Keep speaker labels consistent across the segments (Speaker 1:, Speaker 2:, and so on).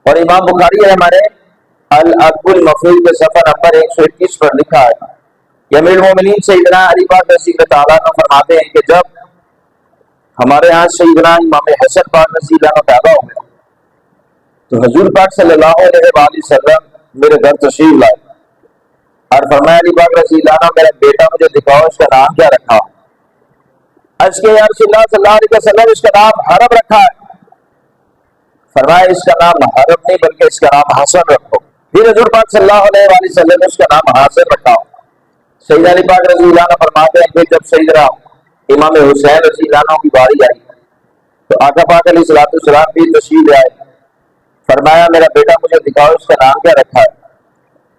Speaker 1: اور امام بخاری ہے ہمارے الادب المفید کے صفحہ نمبر 121 پر لکھا ہے کہ امیر المومنین سیدنا علی پاک رضی اللہ تعالیٰ عنہ فرماتے ہیں کہ جب ہمارے ہاں سیدنا امام حسن پاک رضی اللہ عنہ پیدا ہو گئے تو حضور پاک صلی اللہ علیہ وآلہ وسلم میرے گھر تشریف لائے اور فرمایا علی پاک رضی اللہ عنہ میرا بیٹا مجھے دکھاؤ اس کا نام کیا رکھا؟ عرض کہ یا رسول اللہ صلی اللہ علیہ وسلم اس کا نام حرب رکھا ہے۔ فرمایا اس کا نام حرب نہیں بلکہ اس کا نام حسن رکھو۔ پھر حضور پاک صلی اللہ علیہ وآلہ وسلم اس کا نام حسن رکھا۔ سیدنا علی پاک رضی اللہ عنہ فرماتے ہیں پھر جب سیدنا امام حسین رضی اللہ عنہ کی باری آئی تو آقا پاک علیہ الصلوۃ والسلام بھی تشریف لے آئے۔ فرمایا میرا بیٹا مجھے دکھاؤ اس کا نام کیا رکھا ہے؟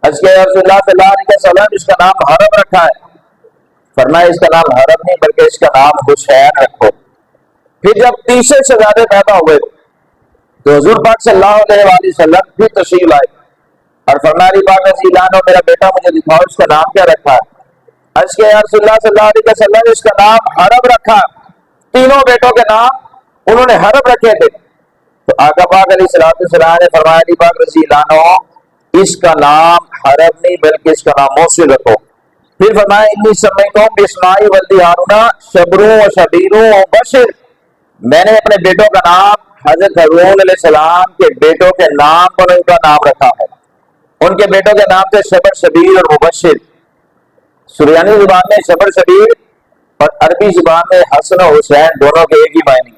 Speaker 1: عرض کیا یا رسول اللہ صلی اللہ علیہ وسلم اس کا نام حرب رکھا ہے۔ فرمایا اس کا نام حرب نہیں بلکہ اس کا نام حسین رکھو۔ پھر جب تیسرے شہزادے پیدا ہوئے تو حضور پاک صلی اللہ علیہ وآلہ وسلم پھر تشریف لائے اور فرمایا علی پاک رضی اللہ عنہ میرا بیٹا مجھے دکھاؤ اس کا نام کیا رکھا ہے؟ عرض کیا یا رسول اللہ صلی اللہ علیہ وسلم اس کا نام حرب رکھا۔ تینوں بیٹوں کے نام انہوں نے حرب رکھے تھے تو آقا پاک علیہ الصلوۃ والسلام نے فرمایا علی پاک رضی اللہ عنہ اس کا نام حرب نہیں بلکہ اس کا نام موصل رکھو۔ پھر فرمایا انی سمیتہم باسماء ولدی ہارون شبر و شبیر و بشر، میں نے اپنے بیٹوں کا نام حضرت ہارون علیہ السلام کے بیٹوں کے نام پر ان کا نام رکھا ہے۔ ان کے بیٹوں کے نام تھے شبر شبیر اور مبشر۔ سریانی زبان میں شبر شبیر اور عربی زبان میں حسن و حسین دونوں کے ایک ہی معنی۔